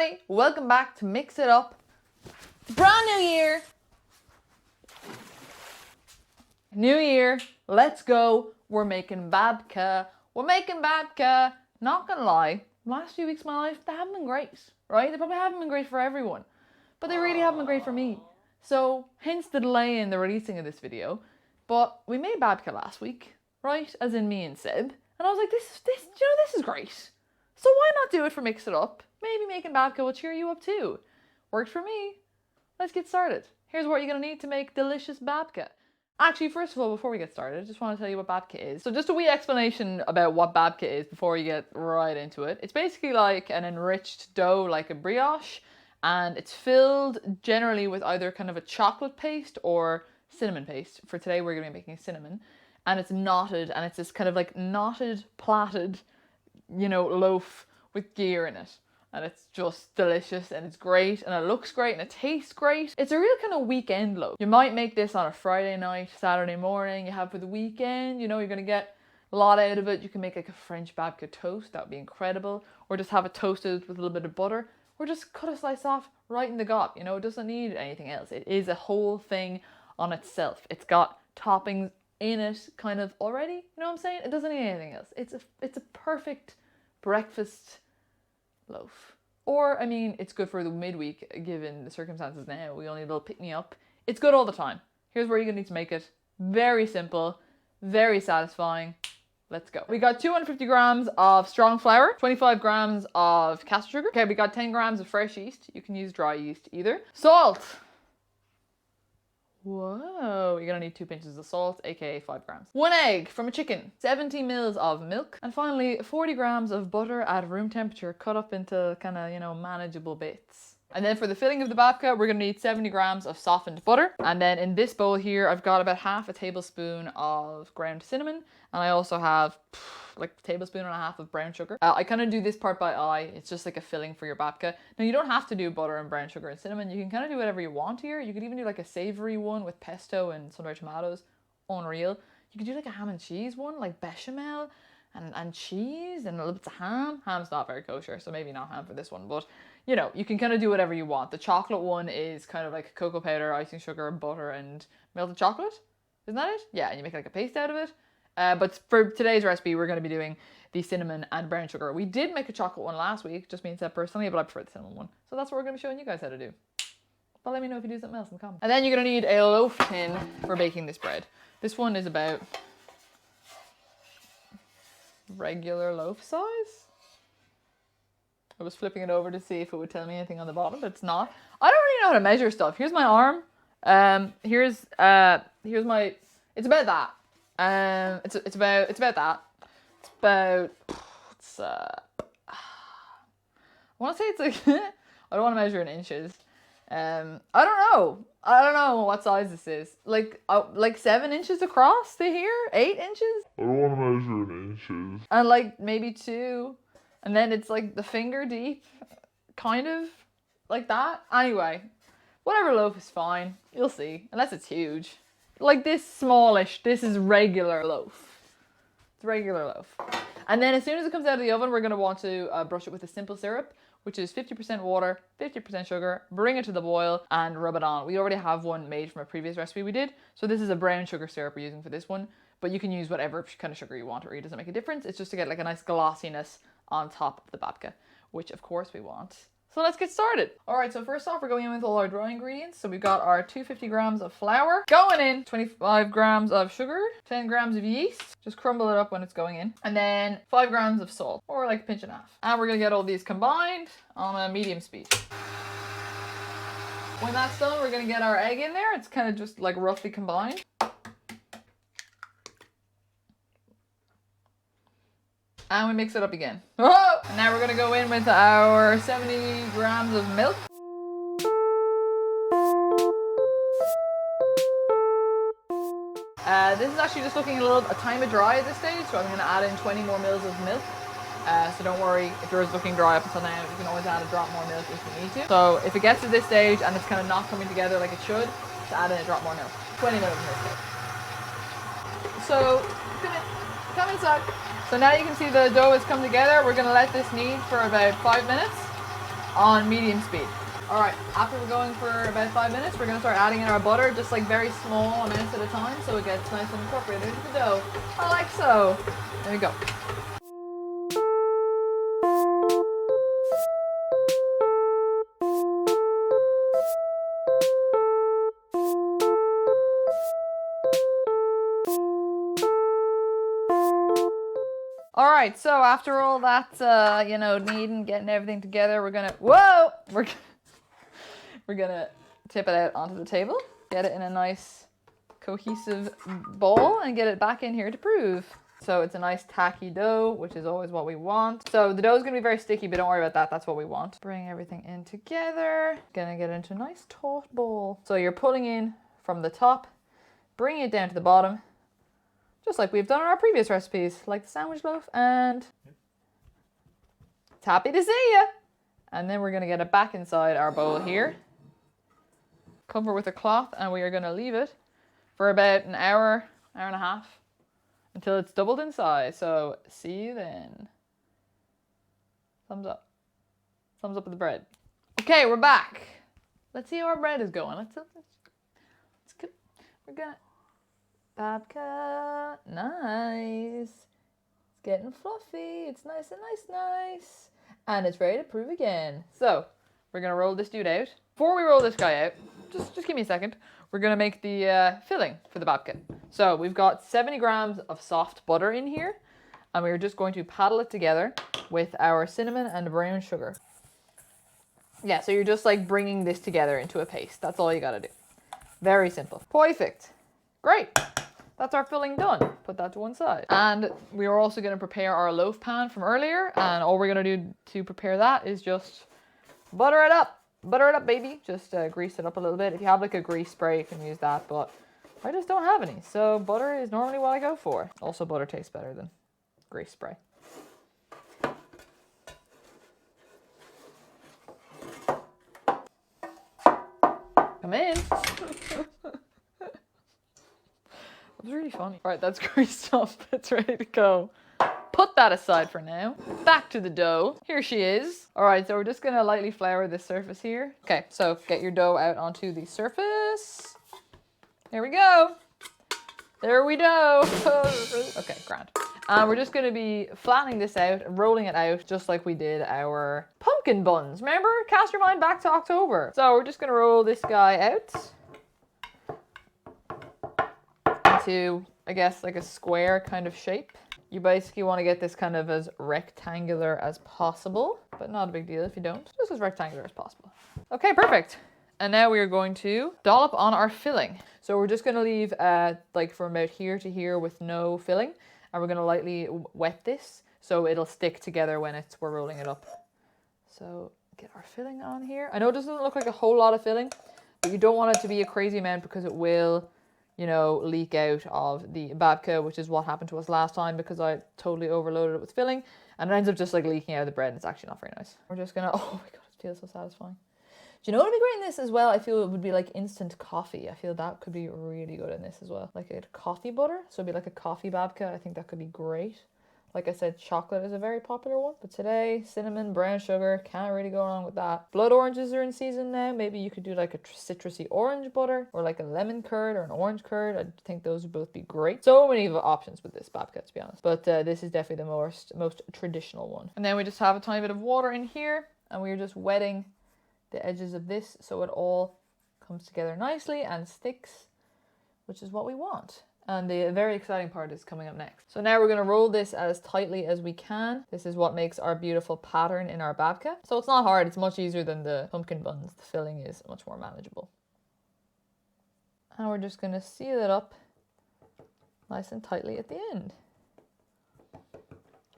everybody, welcome back to Mix It Up. Brand new year. New year, let's go. We're making babka. Not gonna lie, last few weeks of my life, they haven't been great, right? They probably haven't been great for everyone, but they really haven't been great for me. So, hence the delay in the releasing of this video. But we made babka last week, right? As in me and Seb. And I was like, this is great. So why not do it for Mix It Up? Maybe making babka will cheer you up too. Worked for me. Let's get started. Here's what you're gonna need to make delicious babka. Actually, first of all, before we get started, I just want to tell you what babka is. So just a wee explanation about what babka is before you get right into it. It's basically like an enriched dough, like a brioche, and it's filled generally with either kind of a chocolate paste or cinnamon paste. For today, we're gonna be making cinnamon. And it's knotted, and it's this kind of like knotted, plaited, loaf with gear in it. And it's just delicious, and it's great, and it looks great, and it tastes great. It's a real kind of weekend loaf. You might make this on a Friday night, Saturday morning, you have for the weekend, you're gonna get a lot out of it. You can make like a French babka toast, that would be incredible. Or just have it toasted with a little bit of butter. Or just cut a slice off right in the gob, it doesn't need anything else. It is a whole thing on itself. It's got toppings in it kind of already, you know what I'm saying? It doesn't need anything else. It's a perfect breakfast loaf. Or, it's good for the midweek, given the circumstances now. We only need a little pick-me-up. It's good all the time. Here's where you're going to need to make it. Very simple, very satisfying. Let's go. We got 250 grams of strong flour, 25 grams of caster sugar. Okay, we got 10 grams of fresh yeast. You can use dry yeast either. Salt. Whoa, you're gonna need 2 pinches of salt, aka 5 grams. 1 egg from a chicken, 70 mils of milk, and finally 40 grams of butter at room temperature, cut up into kind of, manageable bits. And then for the filling of the babka, we're gonna need 70 grams of softened butter. And then in this bowl here, I've got about half a tablespoon of ground cinnamon, and I also have like a tablespoon and a half of brown sugar. I kind of do this part by eye. It's just like a filling for your babka. Now you don't have to do butter and brown sugar and cinnamon. You can kind of do whatever you want here. You could even do like a savory one with pesto and sun-dried tomatoes. Unreal. You could do like a ham and cheese one, like bechamel and cheese and a little bit of ham. Ham's not very kosher, so maybe not ham for this one, but you can kind of do whatever you want. The chocolate one is kind of like cocoa powder, icing sugar, butter, and melted chocolate. Isn't that it? Yeah, and you make like a paste out of it. But for today's recipe, we're going to be doing the cinnamon and brown sugar. We did make a chocolate one last week, just me and Seth personally, but I prefer the cinnamon one. So that's what we're going to be showing you guys how to do. But let me know if you do something else in the comments. And then you're going to need a loaf tin for baking this bread. This one is about regular loaf size. I was flipping it over to see if it would tell me anything on the bottom, but it's not. I don't really know how to measure stuff. Here's my arm. Here's my, it's about that. It's about that. I want to say it's like, I don't want to measure in inches. I don't know what size this is. Like 7 inches across to here? 8 inches? I don't want to measure in inches. And like maybe 2. And then it's like the finger deep. Kind of like that. Anyway, whatever loaf is fine. You'll see. Unless it's huge. Like this smallish, this is regular loaf. It's regular loaf. And then as soon as it comes out of the oven, we're going to want to brush it with a simple syrup, which is 50% water, 50% sugar, bring it to the boil and rub it on. We already have one made from a previous recipe we did. So this is a brown sugar syrup we're using for this one, but you can use whatever kind of sugar you want. It really doesn't make a difference. It's just to get like a nice glossiness on top of the babka, which of course we want. So let's get started. All right, so first off, we're going in with all our dry ingredients. So we've got our 250 grams of flour going in, 25 grams of sugar, 10 grams of yeast. Just crumble it up when it's going in. And then 5 grams of salt, or like a pinch and a half. And we're gonna get all these combined on a medium speed. When that's done, we're gonna get our egg in there. It's kind of just like roughly combined. And we mix it up again. Whoa! And now we're gonna go in with our 70 grams of milk. This is actually just looking a tiny bit dry at this stage, so I'm gonna add in 20 more mils of milk. So don't worry if yours is looking dry up until now, you can always add a drop more milk if you need to. So if it gets to this stage and it's kind of not coming together like it should, just add in a drop more milk. 20 mils in this case. So, come inside. So now you can see the dough has come together. We're going to let this knead for about 5 minutes. on medium speed. All right, after we're going for about 5 minutes, we're gonna start adding in our butter, just like very small amounts at a time, so it gets nice and incorporated into the dough. I like so. There we go. All right, so after all that, kneading, getting everything together, we're gonna tip it out onto the table, get it in a nice cohesive ball, and get it back in here to prove. So it's a nice tacky dough, which is always what we want. So the dough is gonna be very sticky, but don't worry about that. That's what we want. Bring everything in together. Gonna get into a nice taut ball. So you're pulling in from the top, bringing it down to the bottom, just like we've done in our previous recipes, like the sandwich loaf, and it's happy to see ya. And then we're gonna get it back inside our bowl here. Cover with a cloth, and we are gonna leave it for about an hour, hour and a half, until it's doubled in size. So see you then. Thumbs up. Thumbs up with the bread. Okay, we're back. Let's see how our bread is going. Let's go. We're gonna Babka, nice. It's getting fluffy. It's nice and nice. And it's ready to prove again. So we're gonna roll this dude out. Before we roll this guy out, just give me a second. We're gonna make the filling for the babka. So we've got 70 grams of soft butter in here, and we're just going to paddle it together with our cinnamon and brown sugar. Yeah, so you're just like bringing this together into a paste. That's all you gotta do. Very simple. Perfect. Great. That's our filling done. Put that to one side. And we are also going to prepare our loaf pan from earlier. And all we're going to do to prepare that is just butter it up. Butter it up, baby. Just grease it up a little bit. If you have like a grease spray, you can use that. But I just don't have any. So butter is normally what I go for. Also, butter tastes better than grease spray. Come in. It was really funny. All right, that's greased up. It's ready to go. Put that aside for now. Back to the dough. Here she is. All right, so we're just gonna lightly flour this surface here. Okay, so get your dough out onto the surface. There we go. There we go. Okay, grand. We're just gonna be flattening this out and rolling it out just like we did our pumpkin buns. Remember? Cast your mind back to October. So we're just gonna roll this guy out into, I guess, like a square kind of shape. You basically want to get this kind of as rectangular as possible, but not a big deal if you don't. Just as rectangular as possible. Okay, perfect. And now we are going to dollop on our filling. So we're just going to leave like from about here to here with no filling, and we're going to lightly wet this so it'll stick together when we're rolling it up. So get our filling on here. I know it doesn't look like a whole lot of filling, but you don't want it to be a crazy amount because it will, you know, leak out of the babka, which is what happened to us last time because I totally overloaded it with filling and it ends up just like leaking out of the bread and it's actually not very nice. We're just gonna, oh my god, it feels so satisfying. Do you know what would be great in this as well? I feel it would be like instant coffee. I feel that could be really good in this as well. Like a coffee butter, so it'd be like a coffee babka. I think that could be great. Like I said, chocolate is a very popular one, but today, cinnamon, brown sugar, can't really go wrong with that. Blood oranges are in season now. Maybe you could do like a citrusy orange butter or like a lemon curd or an orange curd. I think those would both be great. So many options with this babka, to be honest. But this is definitely the most traditional one. And then we just have a tiny bit of water in here and we're just wetting the edges of this so it all comes together nicely and sticks, which is what we want. And the very exciting part is coming up next. So now we're going to roll this as tightly as we can. This is what makes our beautiful pattern in our babka. So it's not hard. It's much easier than the pumpkin buns. The filling is much more manageable. And we're just going to seal it up nice and tightly at the end.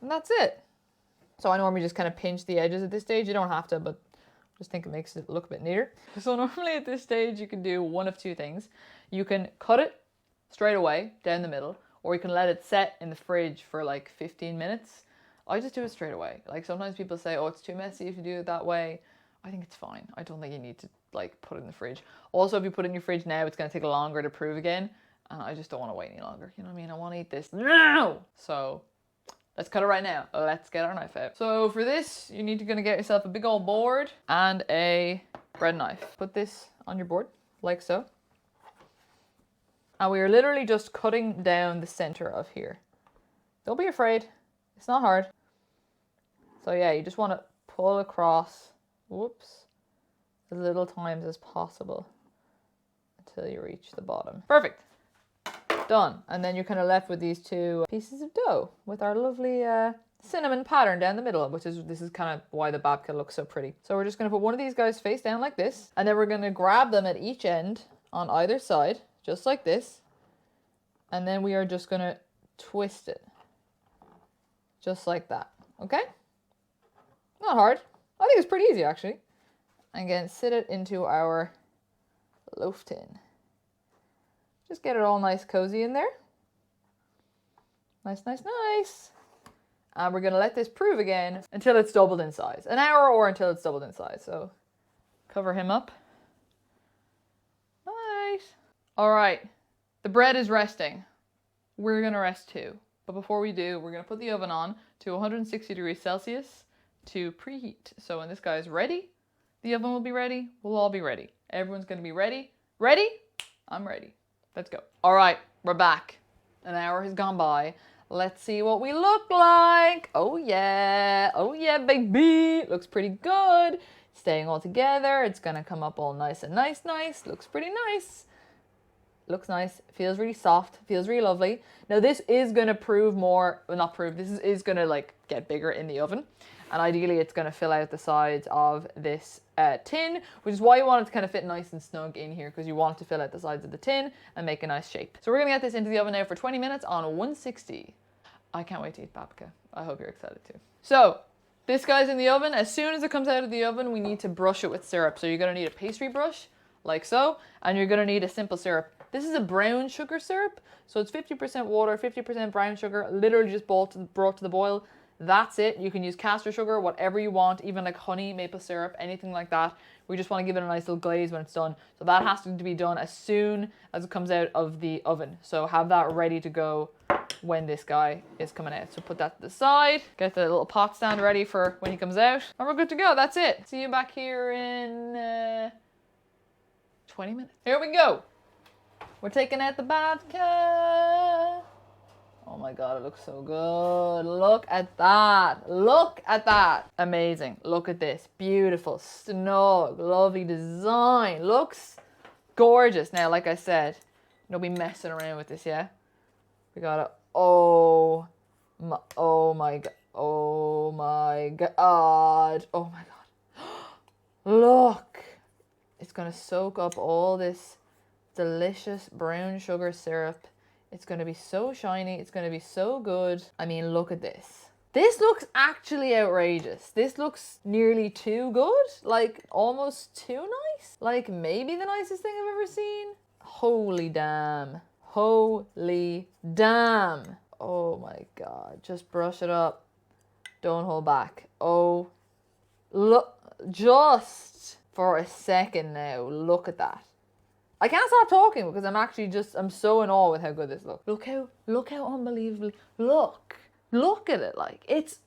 And that's it. So I normally just kind of pinch the edges at this stage. You don't have to, but I just think it makes it look a bit neater. So normally at this stage you can do one of two things. You can cut it straight away down the middle, or you can let it set in the fridge for like 15 minutes. I just do it straight away. Like sometimes people say, oh, it's too messy if you do it that way. I think it's fine. I don't think you need to like put it in the fridge. Also, if you put it in your fridge now, it's going to take longer to prove again. And I just don't want to wait any longer. You know what I mean? I want to eat this now. So Let's cut it right now. Let's get our knife out. So for this, you need to gonna get yourself a big old board and a bread knife. Put this on your board, like so. And we are literally just cutting down the center of here. Don't be afraid. It's not hard. So yeah, you just want to pull across, whoops, as little times as possible until you reach the bottom. Perfect. Done. And then you're kind of left with these two pieces of dough with our lovely cinnamon pattern down the middle, this is kind of why the babka looks so pretty. So we're just going to put one of these guys face down like this, and then we're going to grab them at each end on either side, just like this. And then we are just going to twist it. Just like that. Okay? Not hard. I think it's pretty easy, actually. And again, sit it into our loaf tin. Just get it all nice cozy in there. Nice, nice, nice. And we're going to let this prove again until it's doubled in size. An hour or until it's doubled in size. So cover him up. Nice. All right. The bread is resting. We're going to rest too. But before we do, we're going to put the oven on to 160 degrees Celsius to preheat. So when this guy is ready, the oven will be ready. We'll all be ready. Everyone's going to be ready. Ready? I'm ready. Let's go. All right, we're back. An hour has gone by. Let's see what we look like. Oh yeah, baby. Looks pretty good. Staying all together. It's gonna come up all nice and nice. Looks pretty nice. Looks nice. Feels really soft. Feels really lovely. Now this is gonna prove more, well, not prove, this is gonna like get bigger in the oven. And ideally it's gonna fill out the sides of this tin, which is why you want it to kind of fit nice and snug in here, because you want it to fill out the sides of the tin and make a nice shape. So we're gonna get this into the oven now for 20 minutes on 160. I can't wait to eat babka. I hope you're excited too. So this guy's in the oven. As soon as it comes out of the oven, we need to brush it with syrup. So you're gonna need a pastry brush, like so, and you're gonna need a simple syrup. This is a brown sugar syrup, so it's 50% water, 50% brown sugar, literally just brought to the boil. That's it. You can use caster sugar, whatever you want, even like honey, maple syrup, anything like that. We just want to give it a nice little glaze when it's done. So that has to be done as soon as it comes out of the oven. So have that ready to go when this guy is coming out. So put that to the side, get the little pot stand ready for when he comes out, and we're good to go. That's it. See you back here in 20 minutes. Here we go. We're taking out the babka. Oh my God, it looks so good. Look at that. Look at that. Amazing. Look at this. Beautiful, snug, lovely design. Looks gorgeous. Now, like I said, don't be messing around with this, yeah? We gotta, oh my God. Oh my God. Oh my God. Look. It's gonna soak up all this delicious brown sugar syrup. It's going to be so shiny. It's going to be so good. I mean, look at this. This looks actually outrageous. This looks nearly too good. Like, almost too nice. Like, maybe the nicest thing I've ever seen. Holy damn. Holy damn. Oh my God. Just brush it up. Don't hold back. Oh, look. Just for a second now. Look at that. I can't stop talking because I'm so in awe with how good this looks. Look how unbelievably, look at it. Like, it's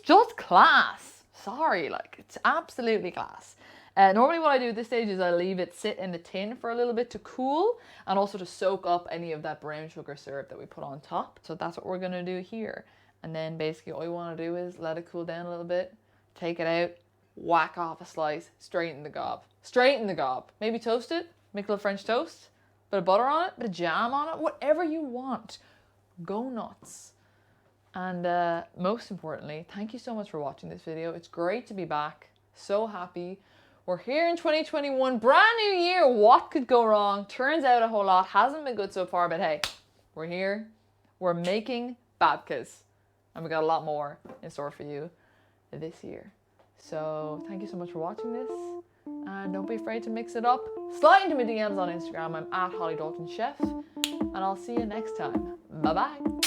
just class. Sorry, like, it's absolutely class. Normally what I do at this stage is I leave it sit in the tin for a little bit to cool and also to soak up any of that brown sugar syrup that we put on top. So that's what we're gonna do here. And then basically all you wanna do is let it cool down a little bit, take it out, whack off a slice, straight in the gob. Straight in the gob. Maybe toast it, make a little French toast, bit of butter on it, bit of jam on it, whatever you want. Go nuts. And most importantly, thank you so much for watching this video. It's great to be back. So happy. We're here in 2021, brand new year. What could go wrong? Turns out a whole lot. Hasn't been good so far, but hey, we're here. We're making babkas. And we got a lot more in store for you this year. So thank you so much for watching this, and don't be afraid to mix it up. Slide into my DMs on Instagram. I'm at Holly Dalton Chef, and I'll see you next time. Bye bye.